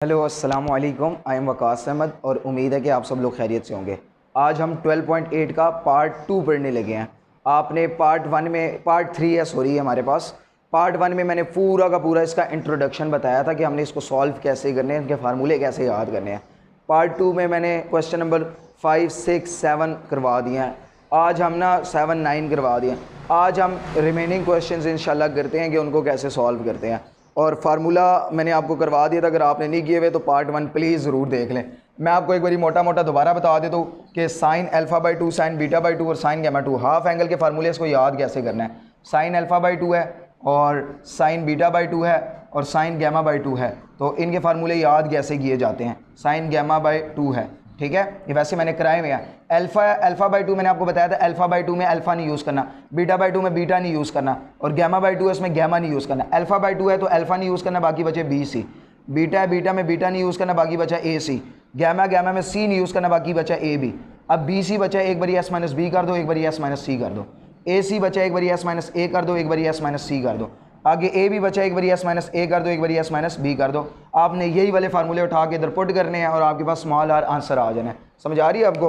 Hello अस्सलाम वालेकुम। I am Waqas Ahmad और उम्मीद है कि आप सब लोग खैरियत से होंगे। आज हम 12.8 का पार्ट 2 पढ़ने लगे हैं। आपने पार्ट 3 है, सॉरी, हमारे पास पार्ट 1 में मैंने पूरा का पूरा इसका इंट्रोडक्शन बताया था कि हमने इसको सॉल्व कैसे करने हैं, इनके फार्मूले कैसे याद करने हैं। पार्ट 2 में मैंने क्वेश्चन नंबर 5, 6, 7 करवा दिए हैं। आज हम ना 7, 9 करवा दिए। आज हम रिमेनिंग क्वेश्चंस इंशाल्लाह करते हैं कि उनको कैसे सॉल्व करते हैं। और फार्मूला मैंने आपको करवा दिया था, अगर आपने नहीं किए हुए तो पार्ट 1 प्लीज़ ज़रूर देख लें। मैं आपको एक बारी मोटा मोटा दोबारा बता देता हूँ कि sign alpha by 2, sine beta by 2 और साइन गैमा 2 हाफ एंगल के फार्मूले इसको याद कैसे करना है। साइन अल्फ़ा बाई 2 है और साइन बीटा बाई 2 है और साइन गैमा बाई 2 है, तो इनके फार्मूले याद कैसे किए जाते हैं। साइन गैमा बाई 2 है, ठीक है, ये वैसे मैंने कराए हुए हैं। अल्फ़ा बाई 2 मैंने आपको बताया था, अल्फ़ा बाई 2 में अल्फ़ा नहीं यूज़ करना, बीटा बाई 2 में बीटा नहीं यूज़ करना, और गैमा बाई 2 है उसमें गैमा नहीं यूज़ करना। अल्फ़ा बाई 2 है तो अल्फ़ा नहीं यूज़ करना, बाकी बचे बी सी। बीटा है, बीटा में बीटा नहीं यूज़ करना, बाकी बचा ए सी। गैमा में सी नहीं यूज़ करना, बाकी बचा ए बी। अब बी सी बचा, एक बारी एस माइनस बी कर दो, एक बारी एस माइनस सी कर दो। ए सी बचा, एक बारी एस माइनस ए कर दो, एक बारी एस माइनस सी कर दो। आगे ए भी बचा, एक बारी एस माइनस ए कर दो, एक बारी एस माइनस बी कर दो। आपने यही वाले फार्मूले उठा के इधर पुट करने हैं और आपके पास स्मॉल आर आंसर आ जाना है। समझ आ रही है आपको?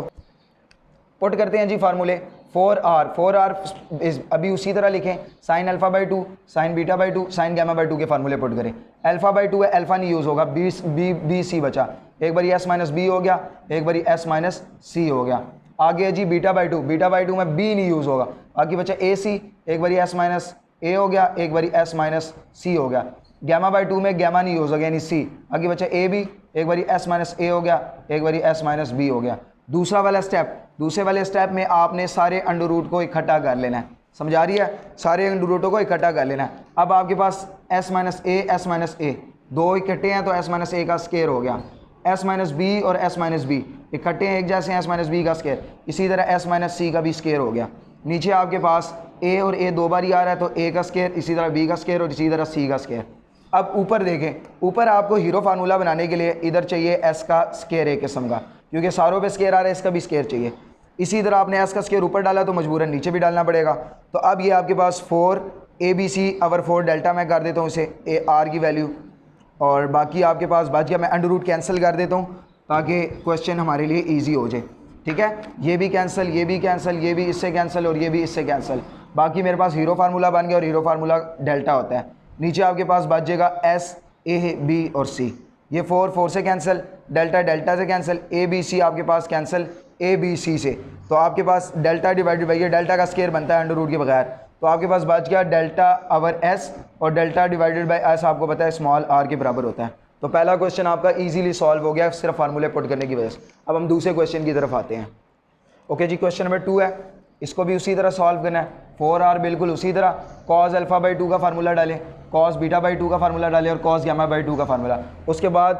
पुट करते हैं जी फार्मूले। 4r इस अभी उसी तरह लिखें, sine alpha by 2, sine beta by 2, sine gamma by 2 के फार्मूले पुट करें। अल्फ़ा बाई 2 है, अल्फ़ा नहीं यूज़ होगा, बी सी बचा, एक बारी एस माइनस बी हो गया, एक बारी एस माइनस सी हो गया। आगे जी बीटा बाई 2, बीटा बाई 2 में बी नहीं यूज़ होगा, बाकी बचा ए सी, एक बारी एस माइनस ए हो गया, एक बारी एस माइनस सी हो गया। गैमा बाई 2 में गैमा नहीं यूज़ होगा यानी सी, आगे बचा ए बी, एक बारी एस माइनस ए हो गया, एक बारी एस माइनस बी हो गया। दूसरे वाले स्टेप में आपने सारे अंडर रूट को इकट्ठा कर लेना है। समझ आ रही है? सारे अंडर रूटों को इकट्ठा कर लेना है। अब आपके पास एस माइनस ए दो इकट्ठे हैं तो एस माइनस ए का स्केयर हो गया। एस माइनस बी और एस माइनस बी इकट्ठे हैं, एक जैसे एस माइनस बी का स्केयर, इसी तरह एस माइनस सी का भी स्केयर हो गया। नीचे आपके पास ए और ए दो बार ही आ रहा है तो ए का स्केयर, इसी तरह बी का स्केयर और इसी तरह सी का स्केयर। अब ऊपर देखें, ऊपर आपको हीरो फार्मूला बनाने के लिए इधर चाहिए एस का स्केयर एक किस्म का, क्योंकि सारों पे स्केयर आ रहा है, इसका भी स्केयर चाहिए। इसी तरह आपने एस का स्केयर ऊपर डाला तो मजबूरन नीचे भी डालना पड़ेगा। तो अब ये आपके पास 4 a b c over 4 delta मैं कर देता हूँ इसे ए आर की वैल्यू, और बाकी आपके पास बच गया। मैं अंडर रूट कैंसिल कर देता हूँ ताकि क्वेश्चन हमारे लिए ईजी हो जाए, ठीक है। ये भी कैंसिल, ये भी कैंसिल, ये भी इससे कैंसिल और ये भी इससे कैंसिल। बाकी मेरे पास हीरो फार्मूला बन गया और हीरो फार्मूला डेल्टा होता है। नीचे आपके पास बच जाएगा एस, ए, बी और सी। ये 4 से कैंसिल, डेल्टा से कैंसिल, ए बी सी आपके पास कैंसिल ए बी सी से। तो आपके पास डेल्टा डिवाइडेड बाई ये डेल्टा का स्केयर बनता है अंडर रूट के बगैर, तो आपके पास बच गया डेल्टा ओवर एस, और डेल्टा डिवाइडेड बाई एस आपको पता है स्मॉल आर के बराबर होता है। तो पहला क्वेश्चन आपका इजीली सॉल्व हो गया सिर्फ फार्मूले पुट करने की वजह से। अब हम दूसरे क्वेश्चन की तरफ आते हैं। ओके जी, क्वेश्चन नंबर 2 है, इसको भी उसी तरह सॉल्व करना है। 4r बिल्कुल उसी तरह, कॉस अल्फ़ा बाई 2 का फार्मूला डालें, कॉस बीटा बाई 2 का फार्मूला डालें और कॉस गैमा बाई 2 का फार्मूला। उसके बाद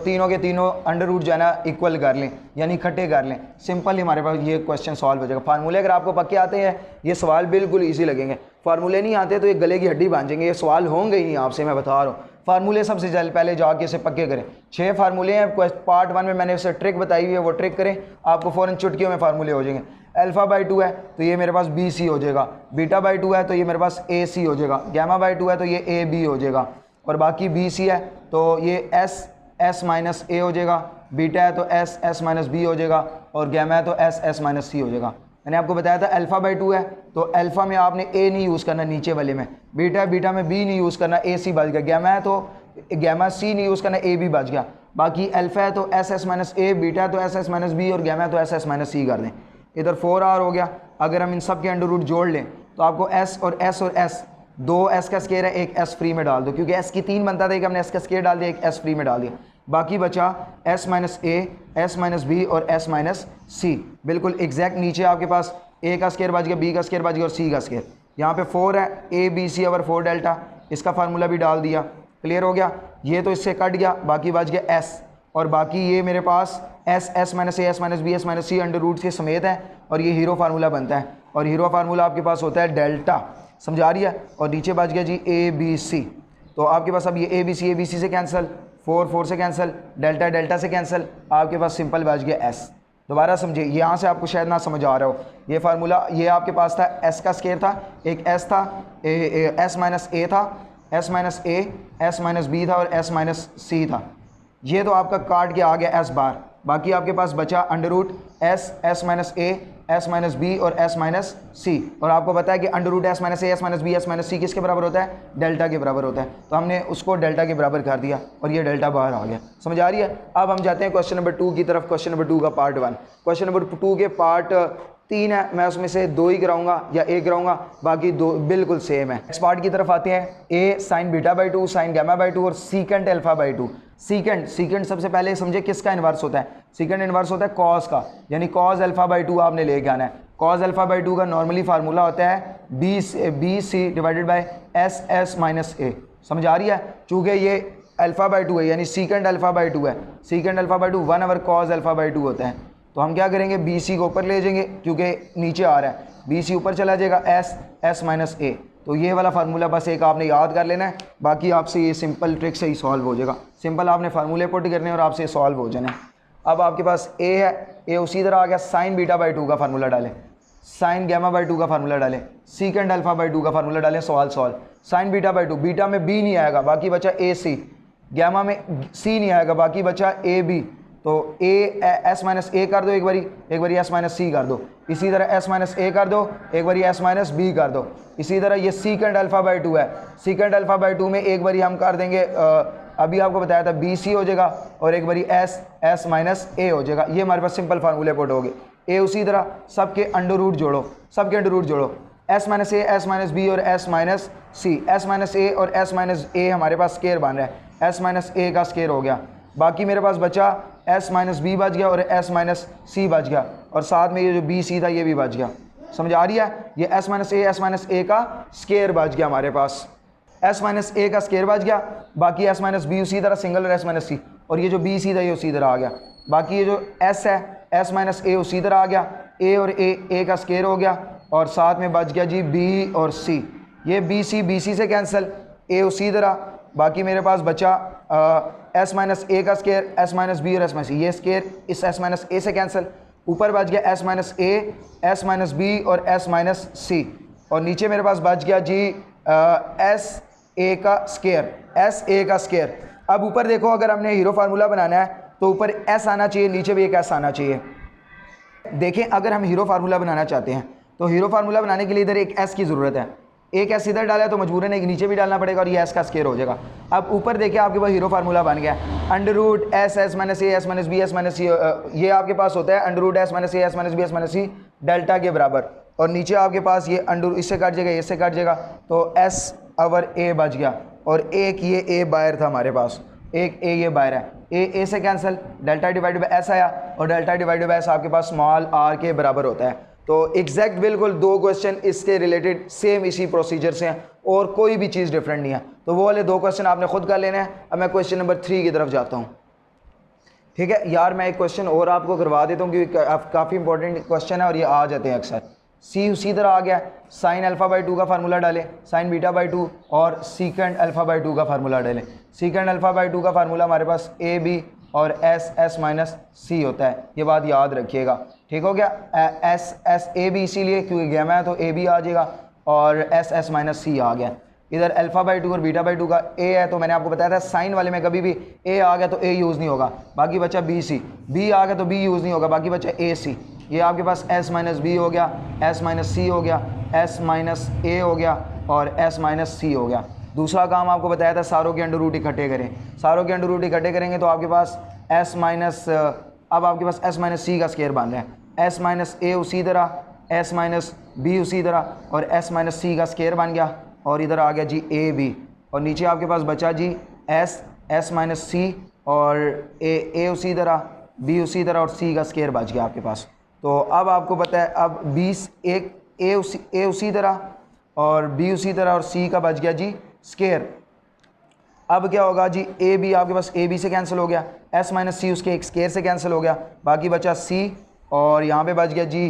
तीनों के तीनों अंडर रूट जो है ना इक्वल कर लें, यानी इकट्ठे कर लें। सिंपल हमारे पास ये क्वेश्चन सॉल्व हो जाएगा। फार्मूले अगर आपको पक्के आते हैं ये सवाल बिल्कुल ईजी लगेंगे, फार्मूले नहीं आते तो ये गले की हड्डी बांध जाएंगे, ये सवाल होंगे ही नहीं आपसे, मैं बता रहा हूँ। फार्मूले सबसे पहले जाके इसे पक्के करें। 6 फार्मूले हैं, पार्ट 1 में मैंने उसे ट्रिक बताई हुई है, वो ट्रिक करें, आपको फ़ौरन चुटकियों में फार्मूले हो जाएंगे। अल्फ़ा बाई 2 है तो ये मेरे पास बी सी हो जाएगा, बीटा बाई 2 है तो ये मेरे पास ए सी हो जाएगा, गैमा बाई 2 है तो ये ए बी हो जाएगा, और बाकी बी सी है तो ये एस माइनस ए हो जाएगा, बीटा है तो एस माइनस बी हो जाएगा, और गैमा है तो एस माइनस सी हो जाएगा। मैंने आपको बताया था अल्फ़ा बाई 2 है तो अल्फ़ा में आपने ए नहीं यूज़ करना नीचे वाले में, बीटा में बी नहीं यूज़ करना, ए सी बच गया, गैमा है तो गैमा सी नहीं यूज़ करना, ए बी बच गया। बाकी अल्फ़ा है तो एस माइनस ए, बीटा है तो एस माइनस बी, और गैमा है तो एस माइनस सी कर दें। इधर 4r हो गया। अगर हम इन सब के अंडर रूट जोड़ लें तो आपको एस और एस दो एस का स्केयर है, एक एस फ्री में डाल दो, क्योंकि एस की 3 बनता था, एक हमने एस का स्केयर डाल दिया, एक एस फ्री में डाल दिया। बाकी बचा S minus a, s minus b और एस माइनस सी। बिल्कुल एग्जैक्ट नीचे आपके पास ए का स्केयर बच गया, बी का स्केयर बच गया और सी का स्केयर। यहाँ पे 4 है, a b c over 4 delta, इसका फार्मूला भी डाल दिया। क्लियर हो गया? ये तो इससे कट गया, बाकी बच गया एस, और बाकी ये मेरे पास s minus a, s minus b, s minus c under root के समेत है, और ये हीरो फार्मूला बनता है, और हीरो फार्मूला आपके पास होता है डेल्टा। समझ आ रही है? और नीचे बच गया जी ए बी सी। तो आपके पास अब ये ए बी सी से कैंसिल, 4 से कैंसिल, डेल्टा से कैंसिल, आपके पास सिंपल बच गया एस। दोबारा समझिए, यहाँ से आपको शायद ना समझ आ रहा हो, ये फार्मूला ये आपके पास था, एस का स्केयर था, एक एस था, एस माइनस ए था, S minus a, s minus B था और एस माइनस सी था। ये तो आपका काट के आ गया एस बार, बाकी आपके पास बचा under root s, s minus a, s minus b और एस माइनस सी। और आपको पता है कि under root s minus a, s minus b, s minus c किसके बराबर होता है? डेल्टा के बराबर होता है। तो हमने उसको डेल्टा के बराबर कर दिया और ये डेल्टा बाहर आ गया। समझ आ रही है? अब हम जाते हैं क्वेश्चन नंबर 2 की तरफ। क्वेश्चन नंबर 2 का पार्ट 1। क्वेश्चन नंबर 2 के पार्ट 3 है, मैं उसमें से 2 ही कराऊंगा या 1 कराऊंगा, बाकी 2 बिल्कुल सेम है। इस पार्ट की तरफ आते हैं। A sine beta by 2, sine gamma by 2 और सीकेंट अल्फा बाई 2। सीकेंट सबसे पहले समझे किसका इन्वर्स होता है? सीकेंट इन्वर्स होता है कॉस का, यानी कॉस अल्फा बाई 2 आपने लेके आना है। कॉस अल्फा बाई 2 का नॉर्मली फार्मूला होता है b c divided by s s minus a. समझ आ रही है? चूँकि ये अल्फा बाई 2 है, यानी सीकेंट अल्फा बाई 2 है। Secant alpha by 2 1 over cos alpha by 2 होता है। तो हम क्या करेंगे, बी सी को ऊपर ले जाएंगे क्योंकि नीचे आ रहा है, बी सी ऊपर चला जाएगा, एस एस माइनस ए। तो ये वाला फार्मूला बस एक आपने याद कर लेना है, बाकी आपसे ये सिंपल ट्रिक से ही सॉल्व हो जाएगा। सिंपल आपने फार्मूले पुट करने और आपसे सॉल्व हो जाना है। अब आपके पास ए है, ए उसी तरह आ गया, साइन बीटा बाई 2 का फार्मूला डालें, साइन गामा बाई 2 का फार्मूला डालें, सीकेंड अल्फा बाई 2 का फार्मूला डालें, सवाल solve. Sign beta by 2, beta में बी नहीं आएगा, बाकी बचा ए सी, गामा में सी नहीं आएगा, बाकी बचा ए बी। तो ए एस माइनस ए कर दो एक बारी एस माइनस सी कर दो, इसी तरह एस माइनस ए कर दो, एक बारी एस माइनस बी कर दो। इसी तरह ये सीकेंड अल्फा बाई 2 है, सीकेंड अल्फा बाई 2 में एक बारी हम कर देंगे, अभी आपको बताया था बी सी हो जाएगा और एक बारी एस एस माइनस ए हो जाएगा। ये हमारे पास सिंपल फार्मूले पुट हो गए। ए उसी तरह सबके अंडर रूट जोड़ो, सबके अंडर रूट जोड़ो, S minus a, s minus b और एस माइनस सी। एस माइनस ए और एस माइनस ए हमारे पास स्केयर बन रहा है, एस माइनस ए का स्केयर हो गया। बाकी मेरे पास बचा एस माइनस बी बच गया और एस माइनस सी बच गया, और साथ में ये जो बी सी था ये भी बच गया। समझ आ रही है? ये एस माइनस ए का स्केयर बच गया हमारे पास, एस माइनस ए का स्केयर बच गया। बाकी एस माइनस बी उसी तरह सिंगल और एस माइनस सी, और ये जो बी सी था ये उसी तरह आ गया। बाकी ये जो एस है, एस माइनस ए उसी तरह आ गया, ए और ए का स्केयर हो गया, और साथ में बच गया जी बी और सी। ये बी सी से कैंसिल, ए उसी तरह। बाकी मेरे पास बचा एस माइनस ए का स्केयर, एस माइनस बी और एस माइनस सी, ये स्केयर इस एस माइनस ए से कैंसिल। ऊपर बच गया s minus a, s minus b और एस माइनस सी, और नीचे मेरे पास बच गया जी एस ए का स्केयर, एस ए का स्केयर। अब ऊपर देखो, अगर हमने हीरो फार्मूला बनाना है तो ऊपर एस आना चाहिए, नीचे भी एक एस आना चाहिए। देखें, अगर हम हीरो फार्मूला बनाना चाहते हैं तो हीरो फार्मूला बनाने के लिए इधर एक एस की ज़रूरत है, एक एस इधर डाला है तो मजबूरन एक नीचे भी डालना पड़ेगा और ये एस का स्केयर हो जाएगा। अब ऊपर देखिए आपके पास हीरो फार्मूला बन गया, under root s s minus a, s minus b, s minus c, ये आपके पास होता है under root s minus a, s minus b, s minus c delta के बराबर, और नीचे आपके पास ये अंडर इससे कट जाएगा, इससे कट जाएगा, तो एस ओवर ए बच गया, और एक ये ए बाहर था हमारे पास, एक ए ये बाहर है, ए से cancel, delta divided by S आया, और डेल्टा डिवाइडेड बाय एस आपके पास स्मॉल आर के बराबर होता है। तो एग्जैक्ट बिल्कुल 2 क्वेश्चन इसके रिलेटेड सेम इसी प्रोसीजर से हैं और कोई भी चीज़ डिफरेंट नहीं है। तो वो वाले 2 क्वेश्चन आपने खुद कर लेने हैं। अब मैं क्वेश्चन नंबर 3 की तरफ जाता हूँ। ठीक है यार, मैं एक क्वेश्चन और आपको करवा देता हूँ क्योंकि काफ़ी इंपॉर्टेंट क्वेश्चन है और ये आ जाते हैं अक्सर। सी उसी तरह आ गया, साइन अल्फा बाई 2 का फार्मूला डालें, साइन बीटा बाई 2 और सीकेंड अल्फा बाई 2 का फार्मूला डालें। सीकेंड अल्फा बाई 2 का फार्मूला हमारे पास ए बी और एस एस माइनस सी होता है, ये बात याद रखिएगा। ठीक हो गया? एस एस ए बी इसीलिए क्योंकि गामा है तो ए बी आ जाएगा, और एस एस माइनस सी आ गया। इधर अल्फा बाई 2 और बीटा बाई 2 का ए है, तो मैंने आपको बताया था साइन वाले में कभी भी ए आ गया तो ए यूज़ नहीं होगा, बाकी बचा बी सी, बी आ गया तो बी यूज़ नहीं होगा, बाकी बचा ए सी। ये आपके पास एस माइनस बी हो गया, एस माइनस सी हो गया, एस माइनस ए हो गया और एस माइनस सी हो गया। दूसरा काम आपको बताया था सारों के अंडर रूट इकट्ठे करें, सारों के अंडर रूट इकट्ठे करेंगे तो आपके पास एस माइनस, अब आपके पास एस माइनस सी का स्केयर बन रहा है, एस माइनस ए उसी तरह, एस माइनस बी उसी तरह, और एस माइनस सी का स्केयर बन गया, और इधर आ गया जी ए बी, और नीचे आपके पास बचा G S s minus c, और ए उसी तरह, बी उसी तरह, और सी का स्केयर बच गया आपके पास। तो अब आपको पता है, अब 20 एक ए उसी तरह और बी उसी तरह और सी का बच गया जी स्केयर। अब क्या होगा जी, ए बी आपके पास ए बी से कैंसिल हो गया, एस माइनस सी उसके एक स्केयर से कैंसिल हो गया, बाकी बचा सी, और यहाँ पे बच गया जी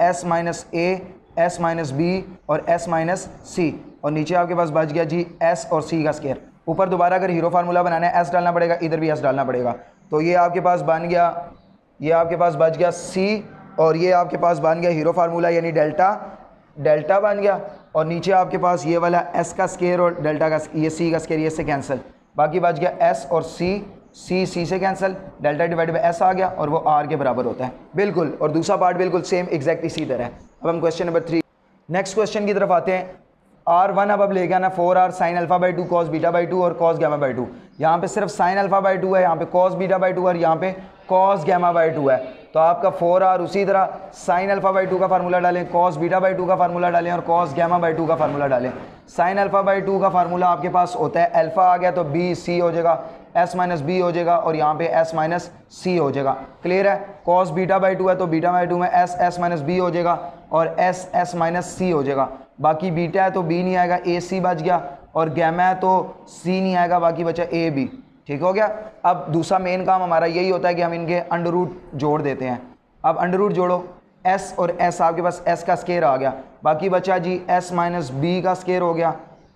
S minus a, s minus b और एस माइनस सी, और नीचे आपके पास बच गया जी एस और सी का स्केयर। ऊपर दोबारा अगर हीरो फार्मूला बनाना है एस डालना पड़ेगा, इधर भी एस डालना पड़ेगा। तो ये आपके पास बन गया, ये आपके पास बच गया सी, और ये आपके पास बन गया हीरो फार्मूला यानी डेल्टा बन गया, और नीचे आपके पास ये वाला एस का स्केयर और डेल्टा का, ये सी का स्केयर, ये से कैंसिल, बाकी बच गया एस और सी सी से cancel, delta divided by s आ गया और वो आर के बराबर होता है बिल्कुल। और दूसरा पार्ट बिल्कुल सेम एग्जैक्ट इसी तरह है। अब हम क्वेश्चन नंबर 3 नेक्स्ट क्वेश्चन की तरफ आते हैं। R1 अब लेके आना 4R sine alpha by 2 cos beta by 2 और कॉस गैमा बाई 2। यहाँ पे सिर्फ साइन अल्फा बाई 2 है, यहाँ पे कॉस बीटा बाई 2 और यहाँ पे कॉस गैमा बाई 2 है। तो आपका 4R उसी तरह साइन अल्फा बाई 2 का फार्मूला डालें, कॉस बीटा बाई 2 का फार्मूला डालें और कॉस गैमा बाई 2 का फार्मूला डालें। साइन अल्फा बाई 2 का फार्मूला आपके पास होता है अल्फा आ गया तो बी सी हो जाएगा, एस माइनस बी हो जाएगा और यहाँ पे एस माइनस सी हो जाएगा। क्लियर है। कॉस बीटा बाई 2 है तो बीटा बाई 2 में एस माइनस बी हो जाएगा और एस माइनस सी हो जाएगा। बाकी बीटा है तो बी नहीं आएगा, ए सी बच गया और गैमा है तो सी नहीं आएगा, बाकी बचा ए बी। ठीक हो गया। अब दूसरा मेन काम हमारा यही होता है कि हम इनके अंडर रूट जोड़ देते हैं। अब अंडर रूट जोड़ो, एस और एस आपके पास एस का स्केयर आ गया, बाकी बचा जी एस माइनस बी का स्केयर हो गया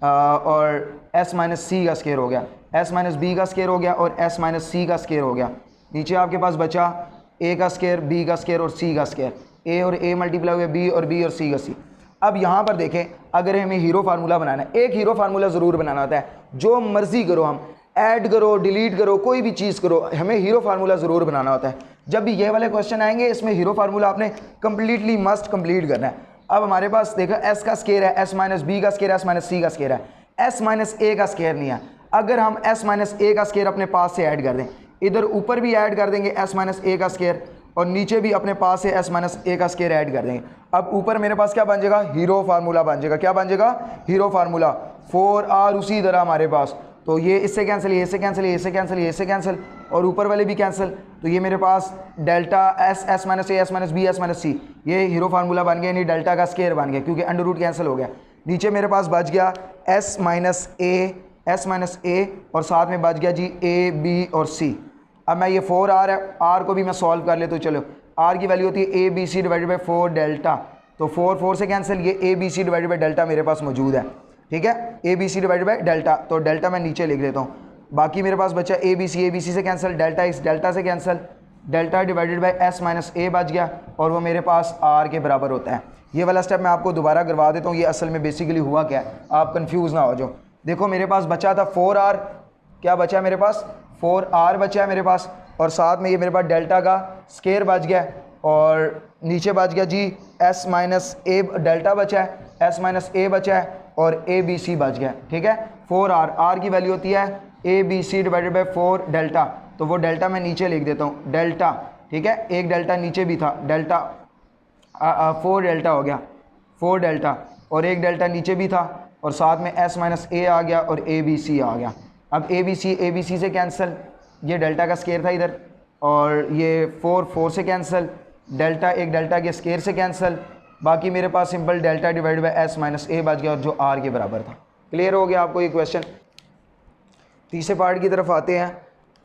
और एस माइनस सी का स्केयर हो गया, एस माइनस बी का स्केयर हो गया और एस माइनस सी का स्केयर हो गया। नीचे आपके पास बचा ए का स्केयर, बी का स्केयर और सी का स्केयर। ए और ए मल्टीप्लाई हुए बी और सी का सी। अब यहाँ पर देखें, अगर हमें हीरो फार्मूला बनाना है, एक हीरो फार्मूला ज़रूर बनाना होता है। जो मर्ज़ी करो, हम ऐड करो, डिलीट करो, कोई भी चीज़ करो, हमें हीरो फार्मूला ज़रूर बनाना होता है। जब भी ये वाले क्वेश्चन आएंगे इसमें हीरो फार्मूला आपने कंप्लीटली मस्ट कंप्लीट करना है। अब हमारे पास देखो एस का स्केयर है, एस माइनस बी का स्केयर, एस माइनस सी का स्केयर है, एस माइनस ए का स्केयर नहीं है। अगर हम एस माइनस ए का स्केयर अपने पास से ऐड कर दें, इधर ऊपर भी ऐड कर देंगे एस माइनस ए का स्केयर और नीचे भी अपने पास से एस माइनस ए का स्केयर ऐड कर देंगे। अब ऊपर मेरे पास क्या बन जाएगा, हीरो फार्मूला बन जाएगा। क्या बन जाएगा, हीरो फार्मूला। 4R उसी तरह हमारे पास, तो ये इससे कैंसिल, ये इससे कैंसिल, ये इससे कैंसिल, ये इससे कैंसिल और ऊपर वाले भी कैंसिल। तो ये मेरे पास delta s minus a, s minus b, s minus c, ये हीरो फार्मूला बन गया, यानी डेल्टा का स्केयर बन गया क्योंकि अंडर रूट कैंसिल हो गया। नीचे मेरे पास बच गया एस माइनस ए और साथ में बच गया जी ए बी और सी। अब मैं ये 4R है, आर को भी मैं सॉल्व कर लेता हूँ। चलो, आर की वैल्यू होती है a b c divided by 4 delta, तो 4 से कैंसिल, ये a b c divided by delta मेरे पास मौजूद है। ठीक है, a b c divided by delta, तो डेल्टा मैं नीचे लिख लेता हूँ। बाकी मेरे पास बचा ए बी सी से कैंसिल, डेल्टा इस डेल्टा से cancel, delta divided by s minus a बच गया और वो मेरे पास आर के बराबर होता है। ये वाला स्टेप मैं आपको दोबारा करवा देता हूँ, ये असल में बेसिकली हुआ क्या है, आप कन्फ्यूज़ ना हो जाओ। देखो मेरे पास बचा था 4R, क्या बचा है मेरे पास, 4R बचा है मेरे पास और साथ में ये मेरे पास डेल्टा का स्केयर बच गया और नीचे बच गया जी एस माइनस ए, डेल्टा बचा है, एस माइनस ए बचा है और ए बी सी बच गया। ठीक है, 4R, आर की वैल्यू होती है a b c divided by 4 delta, तो वो डेल्टा मैं नीचे लिख देता हूँ, डेल्टा। ठीक है, एक डेल्टा नीचे भी था, डेल्टा 4 डेल्टा हो गया, 4 डेल्टा और एक डेल्टा नीचे भी था और साथ में एस माइनस ए आ गया और ए बी सी आ गया। अब ए बी सी से कैंसिल, ये डेल्टा का स्केयर था इधर और ये 4 से कैंसिल, डेल्टा एक डेल्टा के स्केयर से कैंसिल, बाकी मेरे पास simple delta divide by s minus a बच गया और जो आर के बराबर था। क्लियर हो गया आपको ये क्वेश्चन। तीसरे पार्ट की तरफ आते हैं।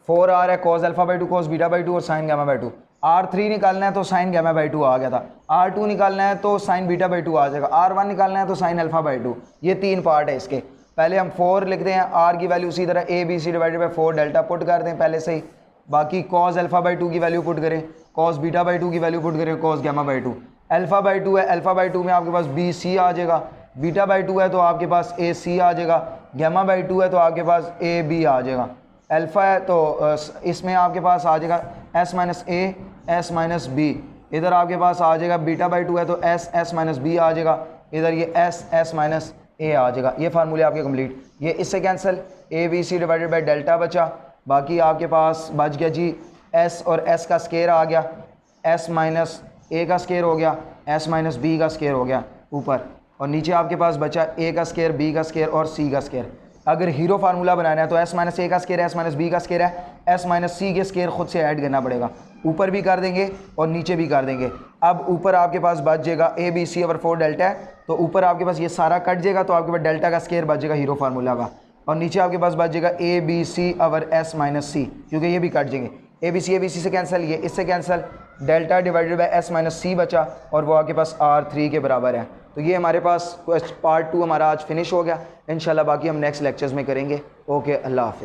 4R है, cos alpha by 2 cos beta by 2 और साइन गामा बाई 2। R3 निकालना है तो साइन गामा बाई 2 आ गया था, R2 निकालना है तो साइन बीटा बाई 2 आ जाएगा, R1 निकालना है तो साइन अल्फा बाई 2। ये 3 पार्ट है इसके। पहले हम 4 लिखते हैं, R की वैल्यू उसी तरह a b c divided by 4 delta put कर दें पहले से ही, बाकी कॉस अल्फा बाई 2 की वैल्यू पुट करें, कॉस बीटा बाई 2 की वैल्यू पुट करें, cos gamma by 2। Alpha by 2 है, अल्फा बाई 2 में आपके पास बी सी आ जाएगा, बीटा बाई 2 है तो आपके पास ए सी आ जाएगा, गामा बाई 2 है तो आपके पास ए बी आ जाएगा। अल्फ़ा है तो इसमें आपके पास आ जाएगा S minus a, s minus B. इधर आपके पास आ जाएगा बीटा बाई 2 है तो एस माइनस बी आ जाएगा, इधर ये एस माइनस ए आ जाएगा। ये फार्मूले आपके कंप्लीट। ये इससे cancel, a b c divided by delta बचा, बाकी आपके पास बच गया जी एस और एस का स्केयर आ गया, एस माइनस ए का स्केयर हो गया, एस माइनस बी का स्केयर हो गया ऊपर, और नीचे आपके पास बचा ए का स्केयर, बी का स्केयर और सी का स्केयर। अगर हीरो फार्मूला बनाना है तो एस माइनस ए का स्केयर है, एस माइनस बी का स्केयर है, एस माइनस सी के स्केयर खुद से ऐड करना पड़ेगा, ऊपर भी कर देंगे और नीचे भी कर देंगे। अब ऊपर आपके पास बच जाएगा a b c over 4 delta है, तो ऊपर आपके पास ये सारा कट जाएगा तो आपके पास डेल्टा का स्केयर बच जाएगा हीरो फार्मूला का, और नीचे आपके पास बच जाएगा a b c over s minus c, क्योंकि ये भी कट जाएंगे। ए बी सी से कैंसिल, ये इससे cancel, delta divided by s minus c बचा और वो आपके पास R3 के बराबर है। तो ये हमारे पास पार्ट 2 हमारा आज फिनिश हो गया। इंशाल्लाह बाकी हम नेक्स्ट लेक्चर्स में करेंगे। ओके, अल्लाह हाफ़िज़।